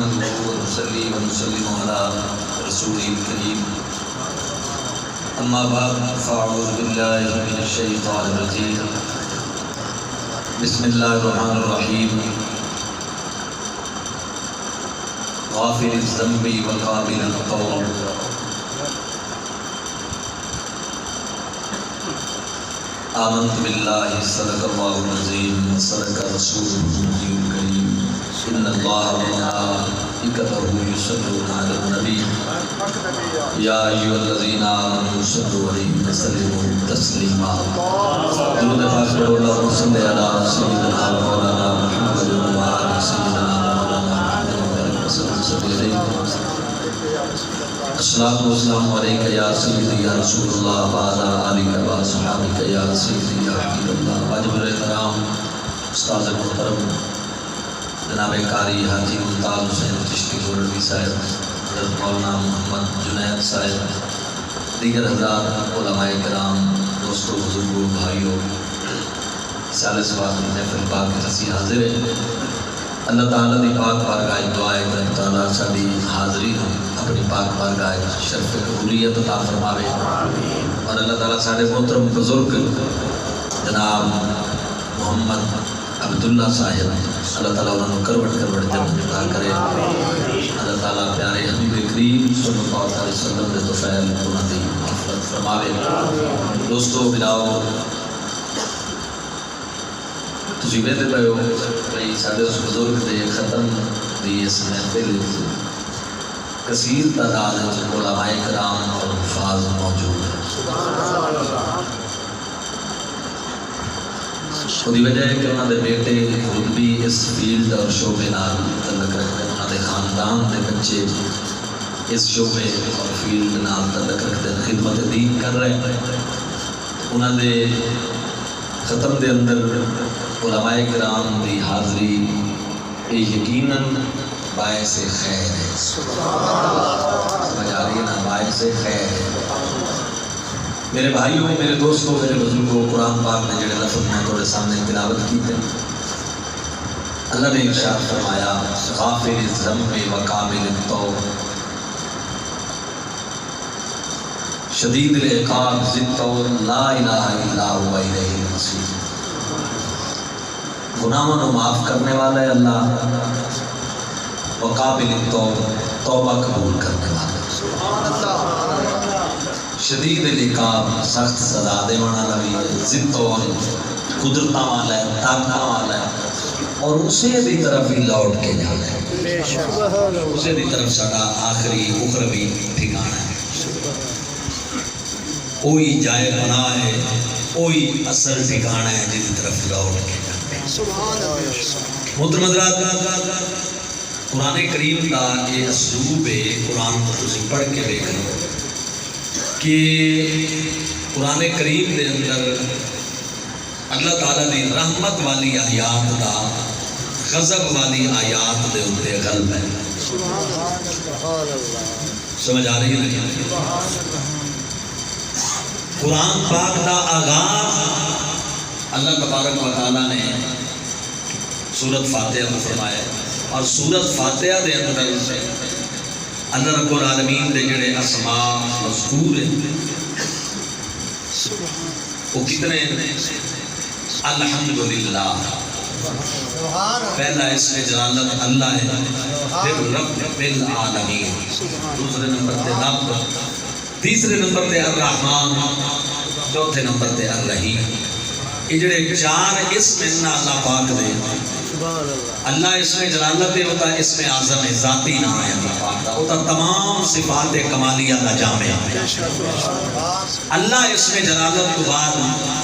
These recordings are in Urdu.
ونصلي ونسلم على رسوله الكريم أما بعد فأعوذ بالله من الشيطان الرجيم بسم الله الرحمن الرحيم غافر الذنب وقابل التوب آمنت بالله صدق الله العظيم وصدق رسوله النبي الكريم إن الله وملائكته يصلون على النبي يا أيها الذين آمنوا صلوا عليه وسلموا تسليما درود پاک پڑھو اللهم صل على سيدنا مولانا محمد وعلى سيدنا مولانا محمد وسلم الصلاة والسلام عليك يا سيدي يا رسول الله وعلى آلك وصحبك يا سيدي يا حبيب الله واجب الاحترام استاذ محترم جناب قاری حاجی ممتاز حسین چشتی گورڈوی صاحب، حضرت مولانا محمد جنید صاحب، دیگر حضرات علماء کرام، دوستو بزرگوں بھائیوں، سال سواد محفل پاک کے حسی حاضر ہے۔ اللہ تعالیٰ دی پاک بارگاہ دعائے کہ اللہ تعالیٰ ساری حاضری اپنی پاک بارگاہ شرف قبولیت عطا فرماوے، اور اللہ تعالیٰ سارے محترم بزرگ جناب محمد عبداللہ صاحب، اللہ تعالیٰ انہوں کروٹ جنت عطا کرے، اللہ تعالیٰ پیارے حبیب کریم صلی اللہ علیہ وسلم دے توفیل انہوں دی مغفرت فرماوے۔ دوستو بلاؤ تجھے ویدے پہ ہو بھئی ساڑھے اس بزرگ دے ختم دی اس محفل کثیر تعداد ہے جو علماء کرام اور حفاظ موجود ہیں۔ خودی وجہ ہے کہ انہوں نے بیٹے خود بھی اس فیلڈ اور شعبے نال تعلق رکھتے ہیں، انہوں نے خاندان دے بچے اس شعبے اور فیلڈ نال تعلق رکھتے ہیں، خدمت دین کر رہے ہیں۔ انہوں نے ختم دے اندر علماء کرام دی حاضری یقیناً باعث خیر ہے، سمجھ آ رہی ہے نا، باعث خیر ہے۔ میرے بھائیوں، میرے دوستوں، میرے بزرگوں، قرآن پاک نے جڑے لفظ میں تھوڑے سامنے تلاوت کی تھے، اللہ نے ارشاد فرمایا غافر الذنب وقابل التوب شدید العقاب ذی الطول لا الہ الا هو الیہ المصیر۔ گناہوں کو معاف کرنے والا ہے اللہ، وقابل التوب توبہ قبول کرنے والا ہے، شدید العقاب سخت سزا دے والا بھی ہے، ذی الطول قدرتاں والا ہے، طاقتاں والا ہے، اور اسے دی طرف ہی لوٹ کے جانا ہے، اسے دی طرف ساڑا آخری اخروی ٹھکانا ہے، کوئی جائے پناہ ہے، کوئی اثر ٹھکانا ہے جس طرف لوٹ کے جانا ہے۔ محترم حضرات، قرآن کریم کا یہ اسلوب ہے، قرآن کو تسی پڑھ کے دیکھیں کہ قرآن کریم دے اندر اللہ تعالیٰ دی رحمت والی آیات دا غضب والی آیات دے اندر غلب ہے۔ سمجھ آ رہی ہے؟ قرآن پاک دا آغاز اللہ تبارک و تعالیٰ نے سورت فاتحہ میں فرمایا، اور سورت فاتحہ دے اندر اللہ رب العالمین دے جڑے اسماء مذکور ہیں وہ کتنے ہیں؟ الحمدللہ، پہلا اسم جلالت اللہ ہے، پھر رب العالمین، دوسرے نمبر تے رب، تیسرے نمبر تے الرحمن، چوتھے نمبر تے الرحیم۔ یہ جڑے چار اسم اللہ پاک دے، اللہ اسم جلالت ہوتا ہے، اسم اعظم ہے، ذاتی نام ہے اللہ پاک دا، ہوتا تمام صفات کمالیہ دا جامع ہے۔ اللہ اسم جلالت تو بعد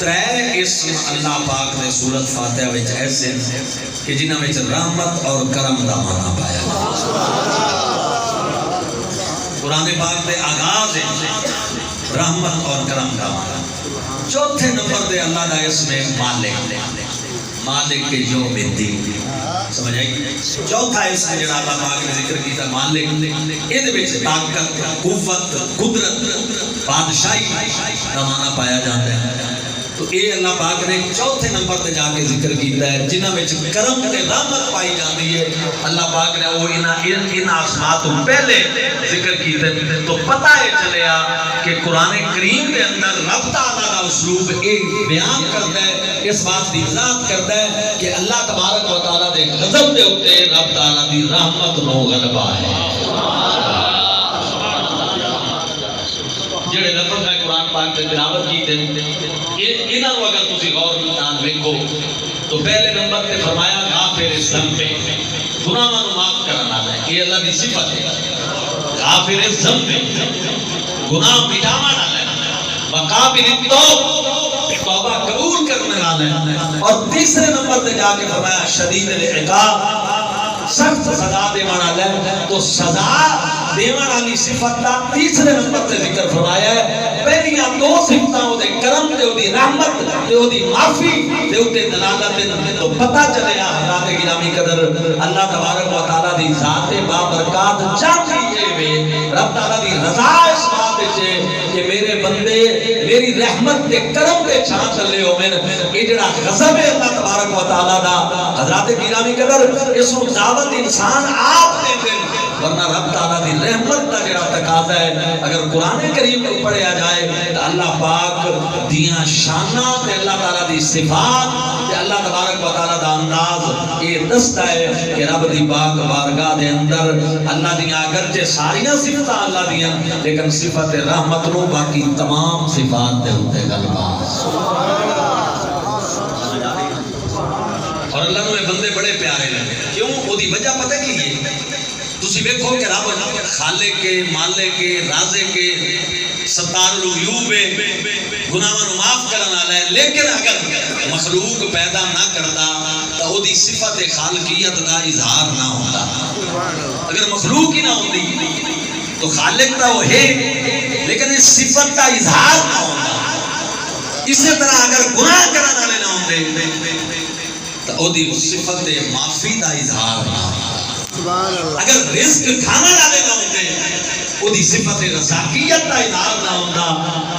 ترے اسم اللہ پاک نے سورت فاتحہ وچ ایسے کہ جنہاں وچ رحمت اور کرم دا معنی پایا۔ قرآن پاک دے آغاز ہے رحمت اور کرم دا معنی۔ چوتھے نمبر دے اللہ دا اسم مالک، مالک کے یوم الدین، سمجھ آئی؟ چوتھا اسم جڑا اللہ پاک نے ذکر کیتا مالک، یہ وچ طاقت، قوت، قدرت، بادشاہی کا معنی پایا جاتا ہے۔ تو اے اللہ پاک نے چوتھے نمبر تے جا کے ذکر کیتا ہے جنہاں وچ کرم تے رحمت پائی جاندی ہے. اللہ پاک نے وہ ان اسماء تو پہلے ذکر کیتے تو پتہ ہے چلیا کہ قرآن کریم دے اندر رب تعالیٰ دا اسلوب ایک بیان کرتا ہے، اس بات دی وضاحت کرتا ہے کہ اللہ تبارک و تعالیٰ دے غضب دے اوتے رب تعالیٰ دی رحمت نو غلبہ ہے. جڑے لفظ میں قرآن پاک میں تلاوت کیتے انہاں نو اگر تسی غور نال ویکھو تو پہلے نمبر تے فرمایا غافر الذنب، گناہاں نو معاف کرن والا ہے. یہ اللہ دی صفت ہے. غافر الذنب، گناہ مٹاون والا ہے. وقابل التوب، توبہ قبول کرنے والا ہے. اور تیسرے نمبر تے جا کے فرمایا شدید العقاب، سخت سزا دینے والا ہے. تو سزا دینے والی صفت کا تیسرے نمبر تے ذکر فرمایا ہے. پہلیاں دو صفتاں او دے کرم تے او دی رحمت تے او دی معافی تے او تے دلالت تو پتہ چلیا حضرات گرامی قدر اللہ تبارک و تعالی دی ذات بابرکات چاہتی ہے. رب تعالی دی رضا اس بات وچ کہ میرے بندے میری رحمت تے کرم تے چھا چلے ہو. یہ جڑا غضب ہے اللہ تبارک و تعالی دا حضرات گرامی قدر اس کو دعوت انسان آپ دیتے ہیں، ورنہ رب تعالیٰ دی رحمت کا جڑا تقاضا ہے اگر قرآن کریم کو پڑھیا جائے تو اللہ پاک دیاں شانہ تے اللہ تعالیٰ دی صفات تے اللہ تبارک و تعالیٰ دا انداز یہ دستا ہے کہ رب دی پاک بارگاہ دے اندر اللہ دیاں اگرچہ ساریاں صفتاں اللہ دیاں لیکن صفت رحمت نو باقی تمام صفات دے ہوتے غلبہ. اور اللہ نے بندے بڑے پیارے لگے. کیوں؟ وہ دی وجہ پتہ کی ہے؟ تسی دیکھو کہ رب خالق کے، مالک کے، رازق کے، ستار العیوب گناہاں نو معاف کرن والا ہے. لیکن اگر مخلوق پیدا نہ کرتا تو وہ دی صفت خالقیت دا اظہار نہ ہوتا. اگر مخلوق ہی نہ ہوتی تو خالق تا وہ ہے لیکن اس صفت کا اظہار نہ ہوتا. اسی طرح اگر گناہ کرن والے نہ ہوندے تو او دی صفت معافی دا اظہار نہ ہوتا. اگر رزق کھانا والے نہ ہوندے او دی صفت رزاقیت دا اظہار نہ ہوتا.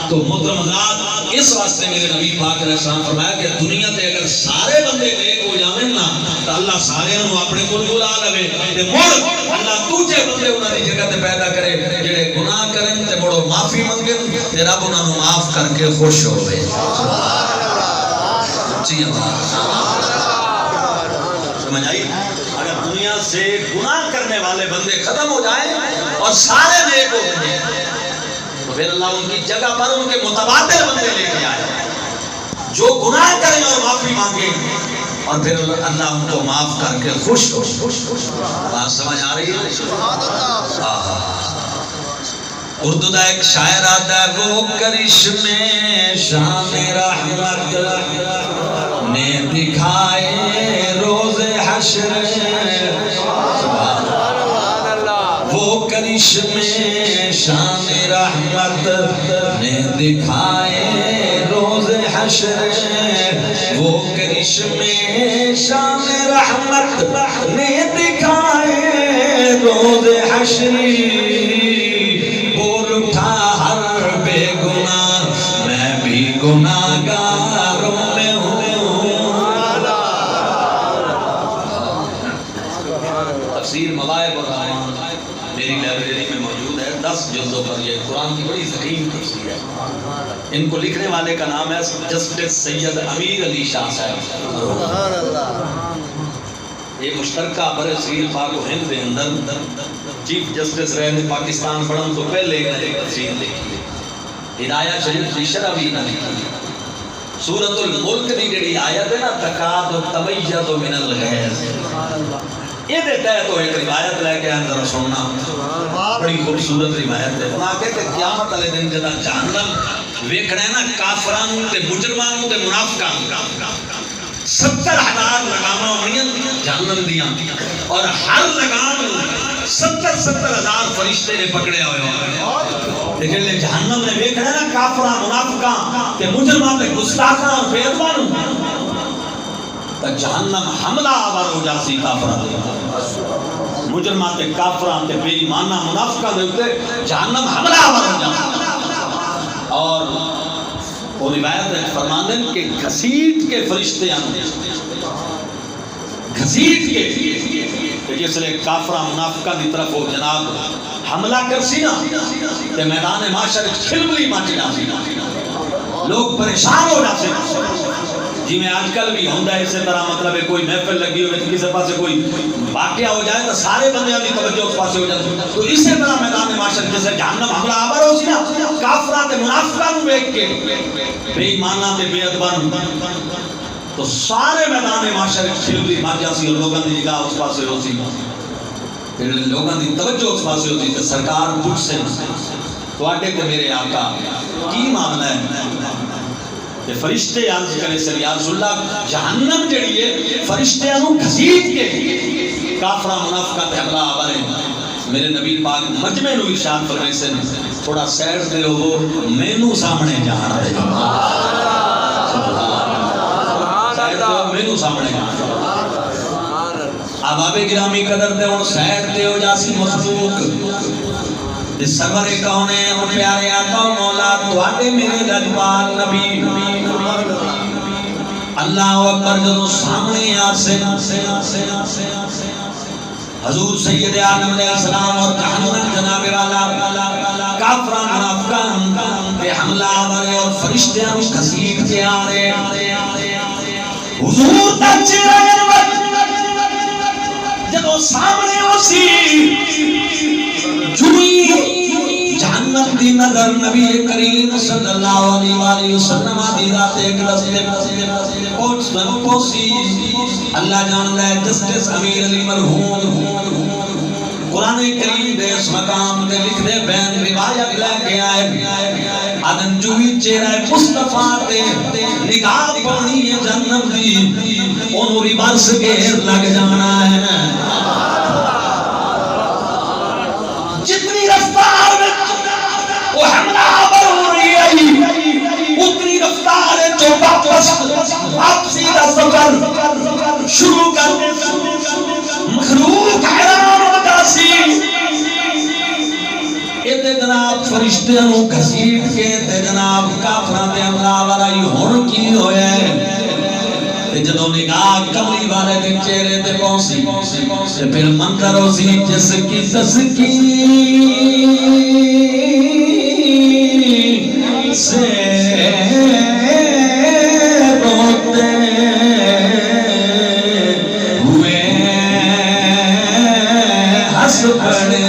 تو محترم حضرات اس واسطے میرے نبی پاک علیہ السلام فرمایا کہ دنیا تے اگر سارے بندے نیک ہو جاویں نا تو اللہ سارے نو اپنے کول بلا لے تے مڑ اللہ دوجے بندے انہاں دی جگہ تے پیدا کرے جڑے گناہ کرن تے مڑو معافی منگن تے رب انہاں نو معاف کر کے خوش ہوے. سبحان اللہ. جی سمجھ آئی؟ اگر دنیا سے گناہ کرنے والے بندے ختم ہو جائیں اور سارے نیک ہو جائیں تو پھر اللہ ان کی جگہ پر ان کے متبادل بندے لے کے آئے جو گناہ کریں اور معافی مانگیں اور پھر اللہ ان کو معاف کر کے خوش ہو. بات سمجھ آ رہی ہے؟ اردو دا ایک شاعر آتا ہے وہ کرشمے شان رحمت نے دکھائے روز حشر، وہ کرشمے شان رحمت نے دکھائے روز حشر، وہ کرشمے شان رحمت نے دکھائے روز حشر. بول اٹھا ہر بے گناہ میں بھی گناہگاروں میں ہوں. تفسیر مواہب الرحمان میری لائبریری میں موجود ہے، 10 جلدوں پر. یہ قرآن کی بڑی ذہین تفسیر ہے. ان کو لکھنے والے کا نام ہے جسٹس سید امیر علی شاہ صاحب. یہ مشترکہ بر صغیر پاک و ہند کے اندر چیف جسٹس رہے پاکستان بڑھن تو پہلے تفسیر لکھی. ہدایہ شریف کی شرح بھی نہ لکھی. سورۃ الملک دی جڑی آیت ہے نا تکاد تمیز من الغیظ، یہ دیتا ہے تو ایک روایت لے کے اندر سننا بڑی خوبصورت روایت ہے. وہاں کہتے ہیں قیامت والے دن جدا جہنم ویکھنا ہے نا کافرانوں تے مجرمانوں تے منافقانوں 70,000 لگاماں ہونیاں جہنم دیاں اور ہر لگام 70,000 فرشتے نے پکڑے ہوئے ہیں. لیکن جہنم نے ویکھنا ہے نا کافراں منافقاں تے مجرماں تے گستاخاں اور بے ادباں تو جہنم حملہ آور ہو جاسی کافراں تے مجرماں تے کافراں تے بے ایماناں منافقاں دے اوپر جہنم حملہ آور ہو جاسی. اور وہ روایت میں فرماندے کہ گھسیٹ کے فرشتے گھسیٹ کے کہ جس لئے کافرہ منافقہ دی طرف وہ جناب حملہ کرسی نا تے میدان معاشر کھلبلی مچ جاسی لوگ پریشان ہو جاتے جی میں آج کل بھی ہوندہ ہے اسی طرح مطلب ہے کوئی محفل لگی ہوئے کسی پاس کوئی واقعہ ہو جائے تو سارے بندے اپنی توجہ اس پاس ہو جاتے تو اسی طرح میدان معاشر جیسے جہنم حملہ آبر ہو سی نا کافرات منافقہ نو بیک کے بے ایمانہ تے بے ادبان تو سارے میدان معاشر کھلبلی مچ جاسی اور لوگوں دی نگاہ اس پاس ہو سی پھر لوگوں دی توجہ اس پاس ہوتی کہ سرکار پوچھ سے تو آٹے تے میرے آقا کی معاملہ ہے کہ فرشتے عرض کرے سر یا رسول اللہ جہنم جڑی ہے فرشتے انہوں گھسیٹ کے کافرہ منافقہ تے حملہ آور ہے میرے نبی پاک مجمع نو ارشاد فرمائے سے تھوڑا سیر دے ہو مینوں سامنے جانا ہے سیر دے ہو مینوں سامنے جانا آباب گرامی قدر دے ہوں سیر دے ہو جاسی مخلوق سرور کون ہے ان پیارے آقا و مولا تواڈے میرے لجپال نبی اللہ اکبر جو سامنے آسے حضور سید عالم علیہ السلام اور جہنم جناب والا کافرہ منافقہ پہ حملہ آورے اور فرشتے ہم کسیب کے آرے حضور تک چیرہ جنوٹ جب سامنے اسی جوئی جہنم دی نظر نبی کریم صلی اللہ علیہ وسلم دی ذات ایک رستے پوچھی اللہ جان لے جسٹس امیر علی مرحوم قرآن کریم دے اس مقام دے لکھ دے بین روایت لے کے آئے آدم جوئی چہرہ مصطفیٰ تے نگاہ پانی ہے جہنم دی انہوں ریورس گیر لگ جانا ہے جتنی رفتار وہ حملہ آور ہو رہی ہے اتنی رفتار ہے جو واپس واپسی کا سفر شروع کرنے مخلوق حیران ہوتا سی تے جناب فرشتے نو گھسیٹ کے تے جناب کافراں تے حملہ آور آئی ہن کی ہویا ہے جدو نگاہ کملی والے دے چہرے تے پہنچی پھر منظر اسی جس کی تسکین سے روتے ہوئے ہنس پڑے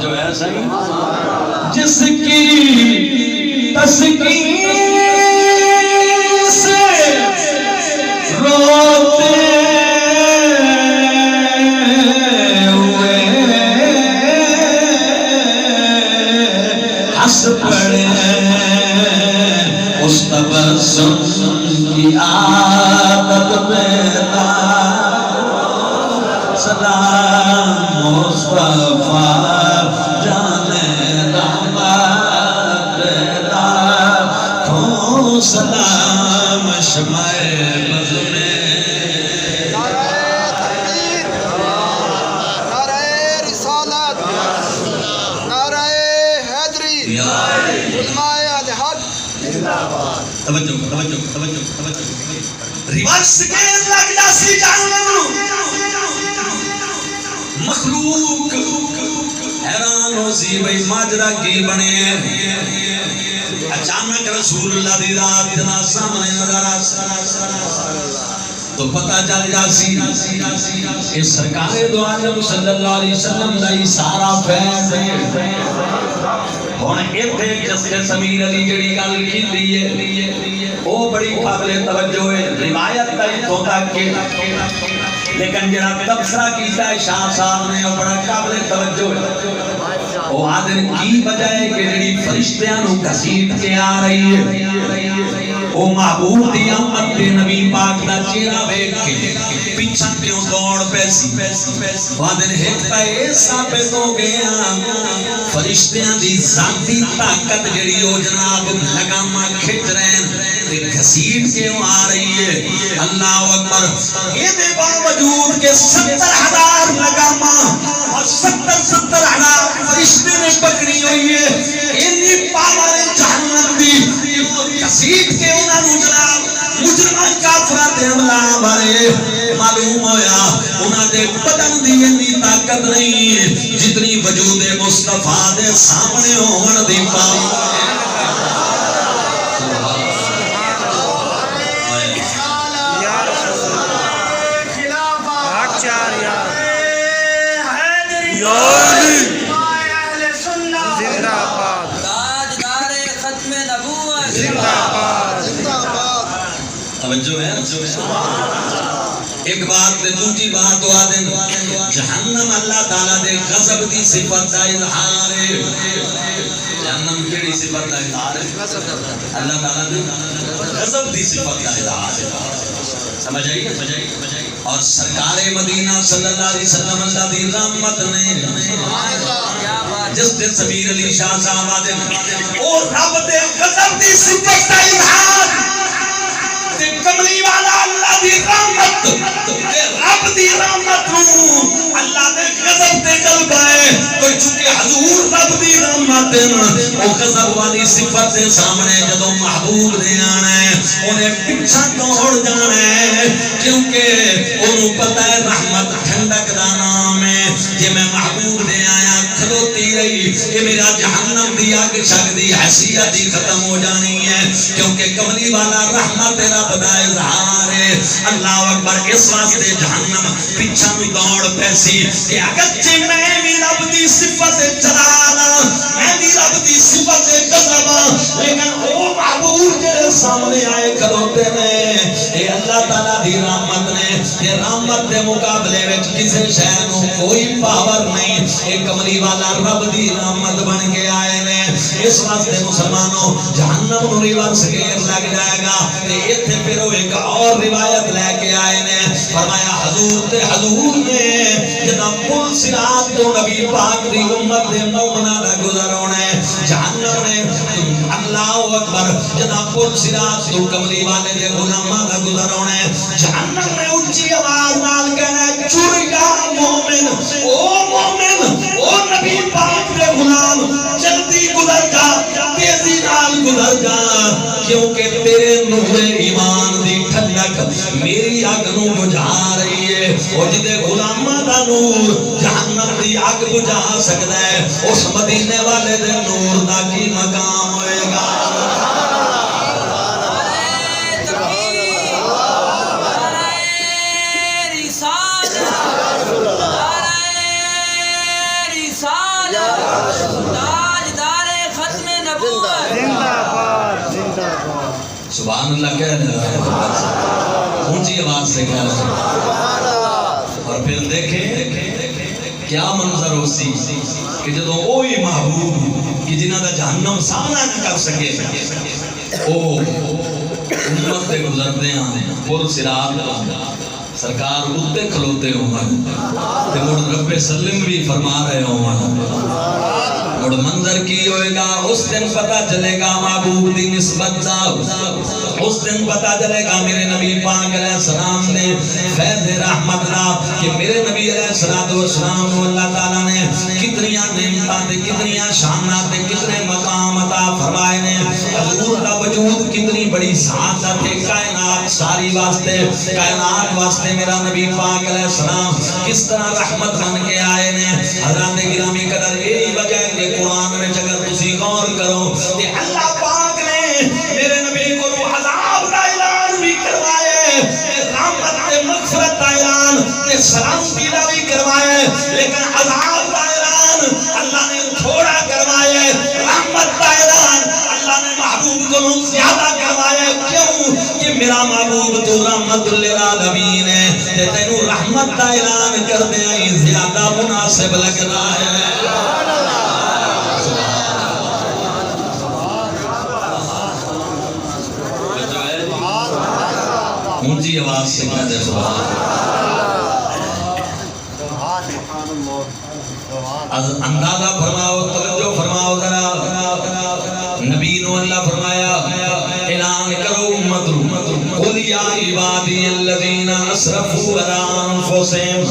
جو ہے صحیح جس کی تسکین سے روتے ہوئے ہنس پڑے اس تبسم کی عادت پیدا سلام مصطفیٰ سلام شمع بز میں نعرہ تکبیر نعرہ رسالت نعرہ حیدری علماء اہل حق توجہ ریورس گیر لگ جاسی جہنم مخلوق حیران ہو سی بھئی ماجرا کی بنے اچانک رسول اللہ دی ذات جنا سامنے نظر تو پتہ چل جاسی کہ سرکار دو عالم صلی اللہ علیہ وسلم دا سارا فیض ہے ہن ایتھے جسٹس امیر علی جڑی گل کیتی ہے وہ بڑی قابل توجہ ہے روایت تھوں تک کہ لیکن جڑا تبصرہ کیتا ہے شاہ صاحب نے وہ بڑا قابل توجہ ہے وہ آدم کی وجہ ہے کہ جڑی فرشتیاں نو گھسیٹ کے آ رہی ہے وہ محبوب دی امت دے نبی پاک دا چہرہ ویکھ کے پیچھا کیوں دوڑ پیسی وعدن ہکتا اے ثابت ہو گیا فرشتیاں دی ذاتی طاقت جڑی ہو جناب لگاما کھٹ رہے تے گھسیٹ کیوں آ رہی ہے اللہ اکبر یہ دے باوجود کہ 70,000 لگاما اور 70,000 فرشتے نے پکڑی ہوئی ہے اتنی پاور جہنم دی گھسیٹ کے انہاں نو جناب مجرمان کافرات حملہ بارے معلوم ہویا انہاں دے بدن دی اتنی طاقت نہیں ہے جتنی وجود مصطفیٰ دے سامنے ہون دی پاور توجہ ہے ایک بات تے دوسری بات ہوا دن جہنم اللہ تعالیٰ دے غضب دی صفت دا اظہار ہے جہنم کیڑی صفت دا اظہار ہے اللہ تعالیٰ دے غضب دی صفت دا اظہار ہے سمجھ آئی اور سرکار مدینہ صلی اللہ علیہ وسلم اللہ دی رحمت نے جس دن سمیر علی شاہ صاحب آدھے اور رب دے غضب دی صفت دا اظہار کملی والا اللہ دی رحمت تے رب دی رحمت نو اللہ دے غضب تے قلب آئے کوئی چونکہ حضور رب دی رحمت او غضب والی صفت دے سامنے جدوں محبوب نے آنا ہے انہیں پیچھا دوڑ جانا ہے کیونکہ انہوں پتہ ہے رحمت ٹھنڈک دا نام ہے جے میں محبوب نے آیا کھلوتی رہی یہ میرا جہنم دی آگ شک دی حیثیت ہی ختم ہو جانی ہے کیونکہ کملی والا رحمت رب دا اظہار ہے اللہ اکبر اس واسطے جہنم پیچھا میں دوڑ پیسی کہ اگرچہ میں بھی رب دی صفت جلالا میں بھی رب دی صفت غضبا لیکن او معبود جڑے سامنے آئے کھلوتے نے اے اللہ تعالیٰ دی رحمت نے یہ رحمت دے مقابلے وچ کسے شے نو کوئی پاور نہیں اے کملی والا رب دی رحمت بن کے آئے نے اس واسطے مسلمانوں جہنم نو ریورس گیئر لگ جائے گا تے ایتھے پھر وہ ایک اور روایت لے کے آئے نے فرمایا حضور نے جدا پل صراط تو نبی پاک دی امت دے مومنہ دا گزر ہونا ہے جہنم نے اللہ اکبر جدا پل صراط تو کملی والے دے غلامہ دا گزر ہونا ہے جہنم نے اونچی آواز نال کہنا ہے چوریا مومن او نبی پاک دے غلام جلدی گزر جا تیزی نال گزر جا کیونکہ تیرے نور ایمان دی ٹھنڈک میری آگ نو بجھا رہی ہے اور جدے غلامہ دا نور جہنم دی آگ بجھا سکتا ہے اس مدینے والے دے نور دا کی مقام ہوئے گا سبحان اللہ کہہ رہے اونچی آواز سے کہہ رہے اور پھر دیکھیں کیا منظر ہو سی کہ جدو وہی محبوب کہ جنہاں دا جہنم سامنا نہ کر سکے او امت دے گزردے ہیں پور صراط سرکار اتے کھلوتے ہوں تے مڑ رب سلم بھی فرما رہے ہوں اور منظر کی ہوئے گا اس دن پتہ چلے گا محبوب دی نسبت دا اس دن پتہ چلے گا میرے نبی پاک علیہ السلام نے فیض رحمت دا کہ میرے نبی علیہ السلام کو اللہ تعالیٰ نے کتنیاں نعمتاں تے کتنیاں شانات تے کتنے مقام عطا فرمائے نے حضور دا وجود کتنی بڑی سعادت ہے کائنات ساری واسطے کائنات واسطے میرا نبی پاک علیہ السلام کس طرح رحمت بن کے آئے نے حضرات گرامی قدر یہی وجہ ہے کہ قرآن میں اگر تسی غور کرو کہ اللہ پاک نے میرے نبی کو عذاب کا اعلان بھی کروائے رحمت تے مغفرت کا اعلان تے سلامتی کا بھی کروائے لیکن عذاب کا اعلان اللہ نے تھوڑا کروائے رحمت کا اعلان اللہ نے محبوب کو زیادہ کروائے کیوں کہ میرا محبوب تو رحمت للعالمین ہے تے تینوں رحمت کا اعلان کر دیں زیادہ مناسب لگ رہا ہے اونچی آواز سے کہہ دے سبحان اللہ از اندازہ فرماؤ، توجہ فرماؤ ذرا، نبی نو اللہ فرمایا اعلان کرو امت رو، قل یا عبادی الذین اسرفوا علی انفسہم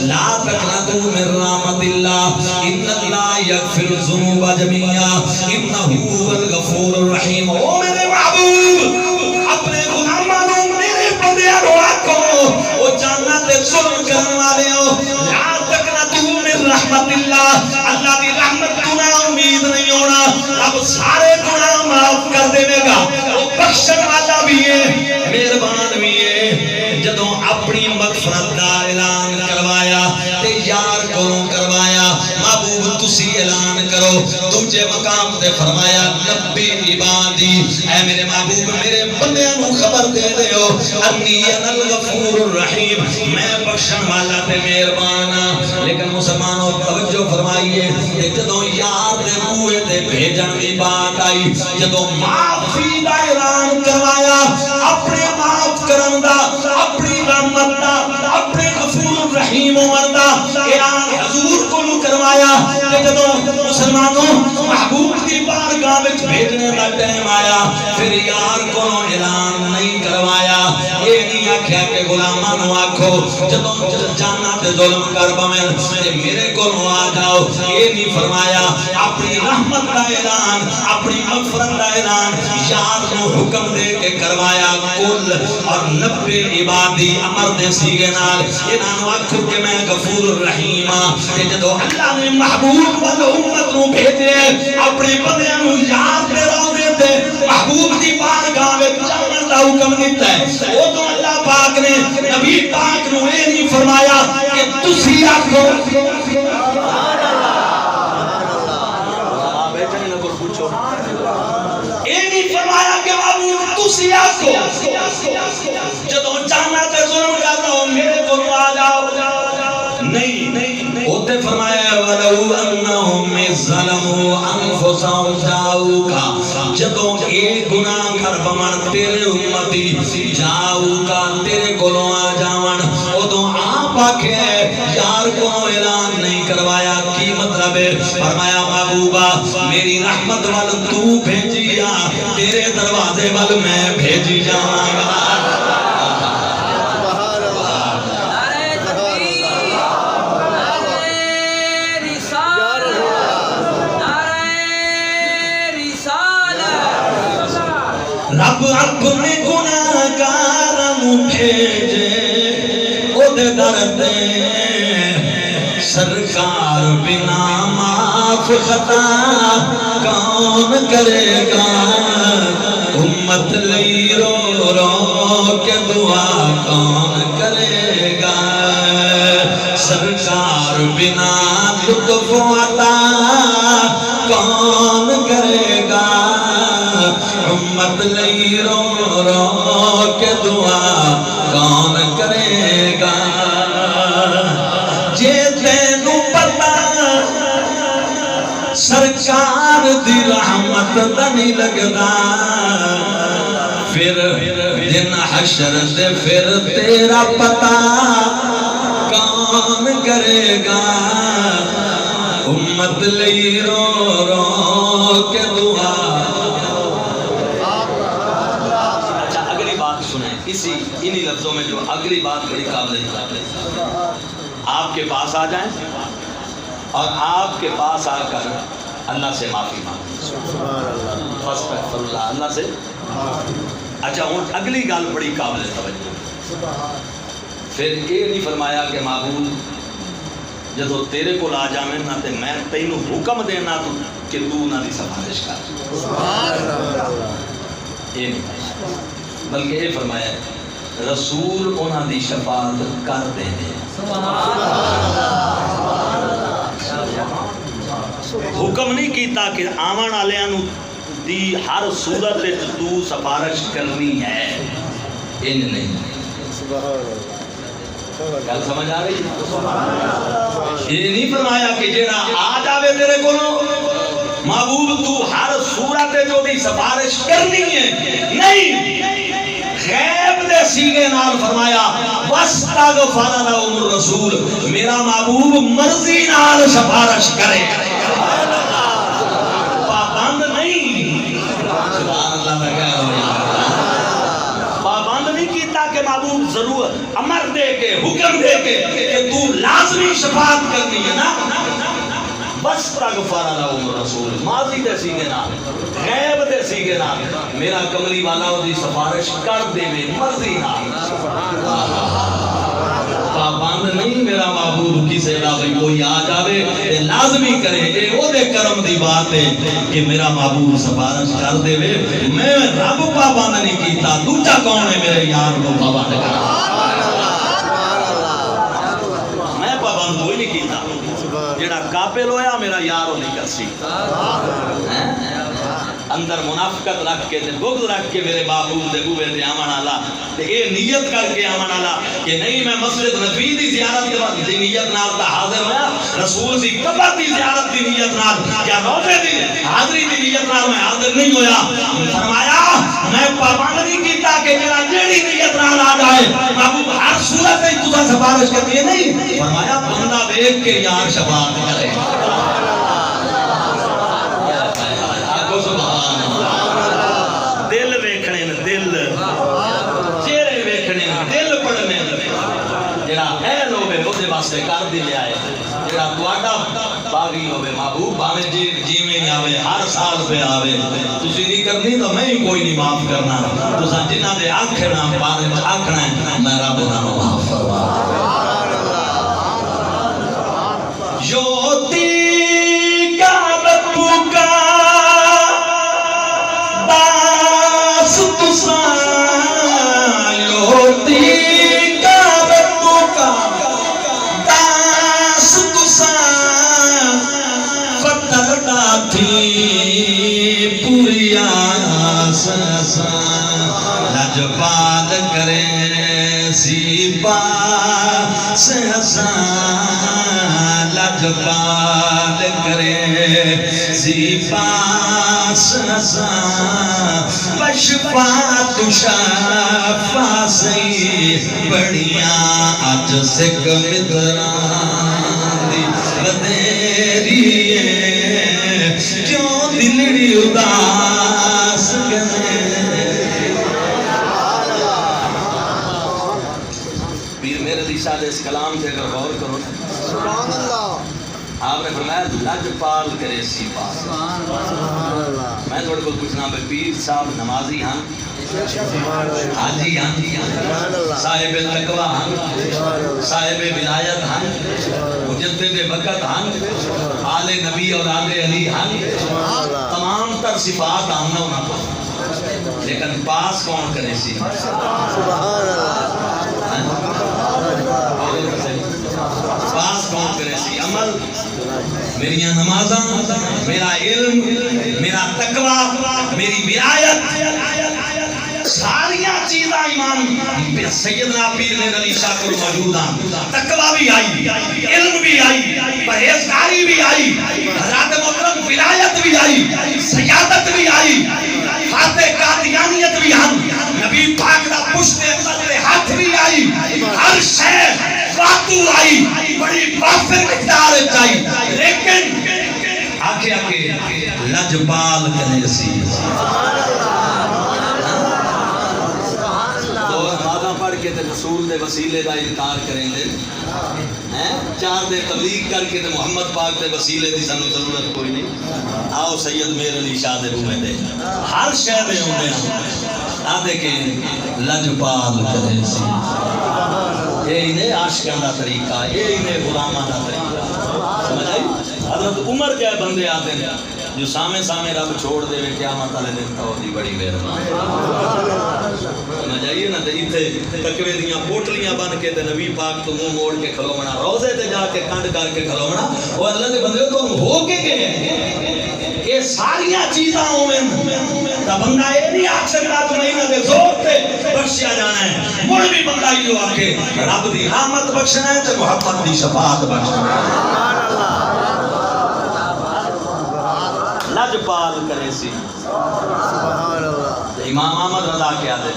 لا تقنطوا من رحمت اللہ ان اللہ یغفر الذنوب جميعا انہ هو الغفور الرحیم۔ او میرے محبوب اپنے غلاماں نو، میرے بندیاں نو آکھو او جنت تے ظلم کرن والے ہو، لا تقنطوا من رحمت اللہ، اللہ دی رحمت تو نہ امید نہیں ہونا، رب سارے گناہ معاف کر دے گا، وہ بخشن والا بھی ہے، مہربان بھی ہے۔ جدوں اپنی مغفرت دا اعلان کروایا تے یار کو کروایا، محبوب تسی اعلان کرو۔ دوجے مقام تے فرمایا نبی عبادی، اے میرے محبوب میرے بندیاں نو خبر دے دیو انی انا الغفور الرحیم، میں بخشن والا تے مہربان ہاں۔ لیکن مسلمانوں توجہ فرمائیے، جدوں یار دے بوئے تے بھیجن دی بات آئی، جدوں معافی دا اعلان کروایا، اپنے معاف کرن دا، اپنی رحمت دا، اپنے غفور الرحیم عمر دا اعلان حضور کو کروایا، جدوں مسلمانوں محبوب کی بارگاہ وچ بھیجنے دا ٹائم آیا، پھر یار کو اعلان نہیں کروایا۔ یہ نہیں آکھیا کہ غلاماں نو آکھو جدوں جانا تے ظلم کر بویں تے میرے کول آ جاؤ، یہ نہیں فرمایا۔ اپنی رحمت دا اعلان، اپنی مغفرت دا اعلان یار کو حکم دے کے کروایا۔ کل اور نبی عبادی امر دے سیگے نال انہاں نو آکھو کہ میں غفور الرحیم ہاں۔ تے جدوں اللہ نے محبوب والو امت نو بھیجے، اپنے بندیاں نو یاد دے روضے تے محبوب دی بارگاہ وچ جاون دا حکم دیتا ہے، او تو اللہ پاک نے نبی پاک نو یہ نہیں فرمایا کہ تسی آکھو فرمایا کہ محبوب تسی آکھو جدوں جانا تے ظلم کرنا ہو میرے کو آ جاؤ، نہیں اوتے فرمایا ولو انہم ظلموا انفسہم جاؤکا، جدوں اے گناہ کر بمن تیرے امتی جاؤکا تیرے کولوں آ جاون، اودوں آپ آکھے یار کو اعلان نہیں کروایا۔ کی مطلب ہے؟ فرمایا محبوبہ میری رحمت وال تو بھیجیا، تیرے دروازے وال میں بھیجی جاواں گا۔ رب اپنے گناہگار بھیجے او دے در دے، سرکار بنا معاف خطا کون کرے گا، امت لئی رو رو کے دعا کون کرے گا، سرکار بنا لطف عطا کون کرے گا، امت لئی رو رو کے دعا کون کرے گا۔ جے تینو پتا سرکار دی رحمت دا نہیں لگدا، پھر دن حشر دے پھر تیرا پتا کون کرے گا، امت لئی رو رو کے دعا۔ اسی انہی لفظوں میں جو اگلی بات بڑی قابل ہے، آپ کے پاس آ جائیں اور آپ کے پاس آ کر اللہ سے معافی مانگیں، فاستغفر اللہ، اللہ سے۔ اچھا ہوں اگلی گل بڑی قابل توجہ، پھر یہ نہیں فرمایا کہ معبود جدو تیرے کو آ جاویں نہ تے میں تینوں حکم دینا کہ تو نہ دی سفارش کر، یہ نہیں بلکہ یہ فرمایا رسول انہاں دی شفاعت کر دے دے۔ حکم نہیں کیتا کہ آمن آلیاں نو دی ہر صورت تو سفارش کرنی ہے، ان نہیں۔ گل سمجھ آ رہی؟ یہ نہیں فرمایا کہ جیڑا آ جاوے تیرے کو محبوب تو ہر صورت جو دی سفارش کرنی ہے، نہیں، غیب دے سینے نال فرمایا واستغفر لهم الرسول، میرا محبوب مرضی نال سفارش کرے، پابند نہیں، سبحان اللہ لگا پابند نہیں کیتا کہ محبوب ضرور امر دے کے حکم دے کے کہ تو لازمی شفاعت کرنی ہے نا، بس استغفر لهم الرسول، ماضی دے سینے نال غیب دے سینے نال میرا کملی والا دی سفارش کر دے میں مرضی نال، پابند نہیں میرا محبوب کسی دا بھئی کوئی آ جاوے لازمی کرے، اے او دے کرم دی بات ہے کہ میرا محبوب سفارش کر دے وے، میں رب پابند نہیں کیتا، دوجا کون ہے میرے یار کو پابند کرا، میں پابند کوئی نہیں کیتا، جڑا قابل ہویا میرا یار ہو نہیں کر سی، اندر منافقت رکھ کے بغض رکھ کے میرے محبوب دے بوے تے آمن والا تے اے نیت کر کے آمن والا کہ نہیں میں مسجد نبی دی زیارت دی نیت نال تا حاضر ہویا، رسول دی قبر دی زیارت دی نیت نال یا روضے دی حاضری دی نیت نال میں حاضر نہیں ہویا، فرمایا میں پابند نہیں کیتا کہ جڑا جیڑی نیت نال آ جائے محبوب ہر صورت وچ تساں سفارش کرتی ہے نہیں، فرمایا بندہ دیکھ کے یار شفاعت کرے، دل ویکھنے دل چہرے ویکھنے دل پڑھنے جڑا اہل ہوے اودے واسطے کر دی لے آئے، جڑا تواڈا باغی ہوے محبوب بھاویں جیویں آوے ہر سال پہ آوے تسی نہیں کرنی تو میں ہی کوئی نہیں معاف کرنا، تساں جنہاں دے آکھنا بارے وچ آکھنا ہے میں رب انہاں نوں معاف فرما، یوتی کا ربو کا یوتی کا ربو کا داس تساں فترنا تھی پوری آس لجپال کرے سی باس حسان لجپال کرے سی باس حسان بشفاعت شفا سی بڑیاں اج سکھ متران دی بدیری کیوں دلڑی اداس کرے، پیر میرے علی شاہ اس کلام سے اگر غور کرو سبحان اللہ، آپ نے فرمایا لجپال کرے سی پاس، میں تھوڑے کو پوچھنا بھائی پیر صاحب نمازی ہیں، حاجی ہیں، صاحب تقوی ہیں، صاحب ولایت ہیں، مجدد وقت ہیں، آل نبی اور آل علی ہیں، تمام تر صفات آمنا ہونا کو، لیکن پاس کون کرے سی، پاس کون کرے سی، عمل میری نمازاں، میرا علم، میرا تقوی، میری ولایت، ساریاں چیزاں ایمان سیدنا پیر میرے علی شاہ کو موجود ہیں، تقوی بھی آئی، علم بھی آئی، پرہیزگاری بھی آئی، حضرات محترم ولایت بھی آئی، سیادت بھی آئی، فاتح قادیانیت بھی ہم، نبی پاک دا پشت اقدر ہاتھ بھی آئی، ہر شے واتو آئی، بڑی وافر مقدار چاہی، لیکن آکے لجپال کرے سی، پڑھ کے تے رسول دے وسیلے دا انکار کریں دے، چار دے تبلیغ کر کے تے محمد پاک دے وسیلے دی سانو ضرورت کوئی نہیں، آؤ سید میر علی شاہ دے بوے دے ہر شے دے ہوندے ہیں، آدھے کہ لجپال کرے سی، یہ انہیں عاشقاں دا طریقہ، یہ انہیں غلاماں دا طریقہ، سمجھ آئی؟ حضرت عمر جائے بندے آتے ہیں جو سامنے سامنے رب چھوڑ دے وے قیامت والے دن تو دی بڑی مہربانی، سمجھ آئیے نا؟ تے ایتھے تقوی دیاں پوٹلیاں بن کے تے نبی پاک تو منہ موڑ کے کھلونا، روزے تے جا کے کنڈ کر کے کھلونا، وہ اللہ دے بندے تو ہو کے گئے، یہ ساریاں چیزاں ہوئیں تا بندہ یہ نہیں آکھ سکتا تو نہیں نہ دے زور تے بخشیا جانا ہے، مڑ بھی بندہ یہ آکھے رب دی رحمت بخشنا ہے تے محمد دی شفاعت بخشنا ہے، لجپال کرے سی، امام احمد رضا کیا دے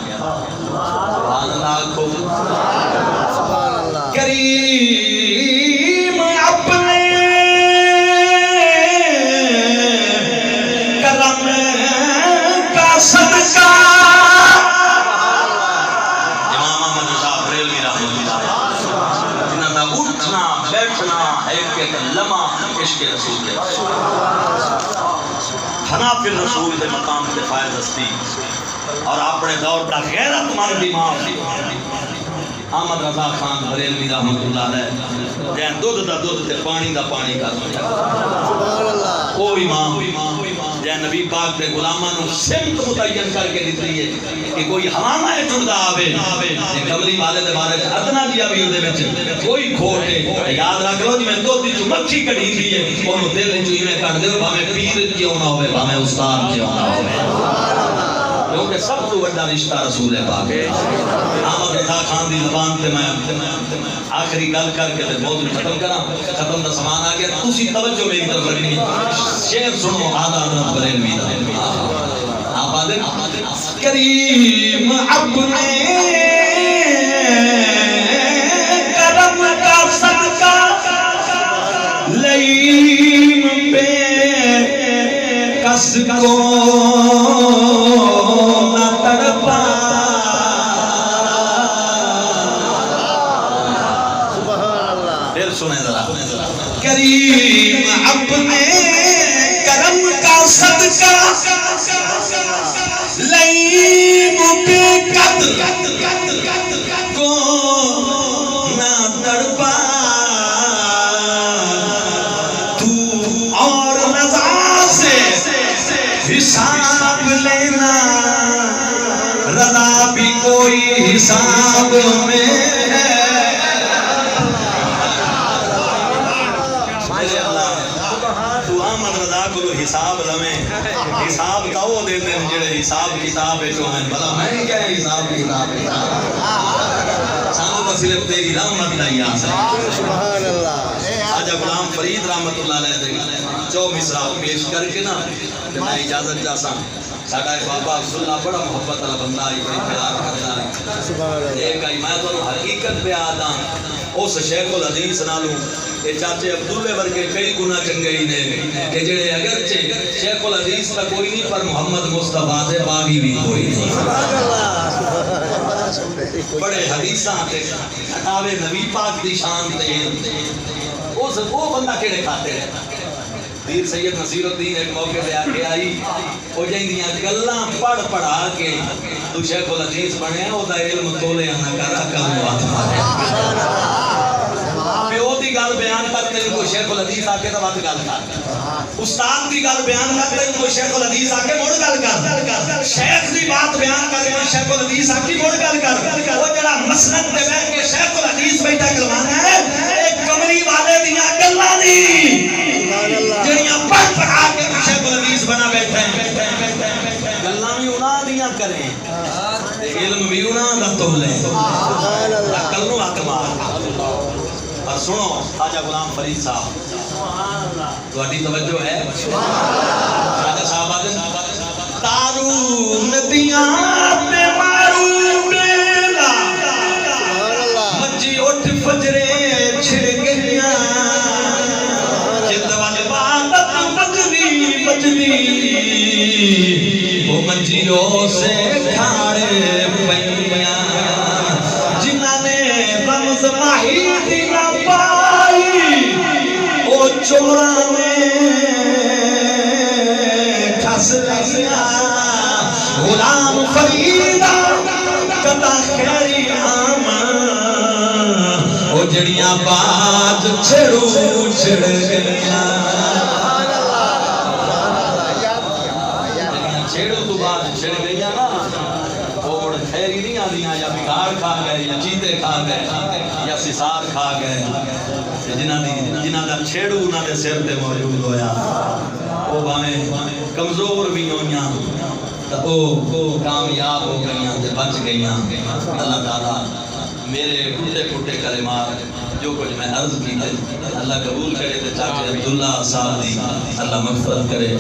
سبحان اللہ کو سبحان اللہ کریم اپنے کرم کا صدقہ امام احمد شاہ بریلوی رحمۃ اللہ جنہاں دا اٹھنا بیٹھنا ایک ایک لمحہ عشق رسول کے فنا فی الرسول دے مقام تے فائز ہستی اور اپنے دور دا غیرت مند امام احمد رضا خان بریلوی رحمۃ اللہ علیہ جہاں دودھ دا دودھ تے پانی دا پانی کا سبحان اللہ وہ امام جہاں نبی پاک دے غلاماں نو سمت متعین کر کے دیتی ہے کہ کوئی حرامہ ٹردا آوے کملی والے دے بارے ادنا دیا بھی اودے وچ کوئی کھوٹ ہے یاد رکھ لو جویں دودھ وچ مکھی کڑی دی ہے اونوں دل وچ ایویں کڈ دیو بھاویں پیر کیوں نہ ہوے بھاویں استاد کیوں نہ ہوے کیونکہ سب تو بڑا رشتہ رسول پاک ہے احمد رضا خان دی زبان تے میں آخری گل کر کے تے موضوع ختم کراں ختم دا سامان آ گیا تسی توجہ میری طرف رکھنی شعر سنو آدھا حضرت بریلوی دا آپ آدھے کریم اپنے کرم کا صدقہ لئیم پہ کس کو نہ تڑپا سبحان اللہ پھر سنیں ذرا کریم اپنے کرم کا صدقہ لئیم پہ قدر کو نہ تڑپا تو اور رضا سے حساب لینا رضا بھی کوئی حساب میں تو احمد رضا کو حساب لمیں حساب کا وہ دیتے ہیں جڑے حساب کتاب ہے جو ہیں بلا میں کیا ہے حساب کتاب ہے سانو تو صرف تیری رحمت نہیں آ سکتی سبحان اللہ آجا غلام فرید رحمت اللہ علیہ دے چو مصرع پیش کر کے نا میں اجازت جاسا ساڈا بابا عبداللہ بڑا محبت والا بندہ ہے بڑی پیار کرتا ہے سبحان اللہ ایک آئی میں تو حقیقت پہ آدھا اس شیخ الحدیث نالوں یہ چاچے عبداللہ ورگے کئی گناہ چنگے ہی نے کہ جڑے اگرچہ شیخ الحدیث تا کوئی نہیں پر محمد مصطفیٰ دے باغی بھی کوئی نہیں سبحان اللہ بڑے حدیثاں تے کتاب نبی پاک دی شان تے وہ بندہ کیڑے کھاتے ہیں پیر سید نصیر الدین ایک موقع پہ آ کے آئی وہ جائیں گلاں پڑھ پڑھا کے تو شیخ الحدیث بنے او دا علم تولے نہ کرا کم وقت مارے پیو دی گل بیان کرتے ہیں کوئی شیخ الحدیث آ کے تو بات گل کر استاد دی گل بیان کرتے ہیں کوئی شیخ الحدیث آ کے مڑ گل کر شیخ دی بات بیان کرتے ہیں شیخ الحدیث آ کے مڑ گل کر وہ جڑا مسند تے بیٹھ کے شیخ الحدیث بیٹھا کروانا ہے ایک کملی والے دیاں گلاں نہیں جڑیاں پڑھ پڑھا کے شیخ الحدیث بنا بیٹھے ہیں گلاں بھی انہاں دیاں کریں علم بھی انہاں دا تولے عقل نو حق مار اور سنو خواجہ غلام فرید صاحب تہاڈی توجہ ہے خواجہ صاحب آدھے تارو ندیاں تے مارو بیلا مجھی اٹھ فجرے چھڑ گئیاں جد وال بات مجدی مجدی وہ مجھیوں سے کھاڑے پئیاں جنہاں نے رمز ماہی دی نہ پائی او چوراں نے کھس لیاں غلام فریدا کدا خیری آماں او جڑیاں باج چھڑو چھڑ گئیاں چھڑو تو باج چھڑ گئیاں نا اور خیری نہیں آدیاں یا بگاڑ کھا گئے یا چیتے کھا گئے یا سسار کھا گئے جنہاں دا چھڑو انہاں دے سر تے موجود ہویا وہ باویں کمزور بھی ہویاں او کامیاب ہو گئیاں تے بچ گئیاں اللہ تعالیٰ میرے ٹوٹے پھوٹے کلمات جو کچھ میں عرض کی ہے اللہ قبول کرے تے چاچے عبداللہ صاحب دی اللہ مغفرت کرے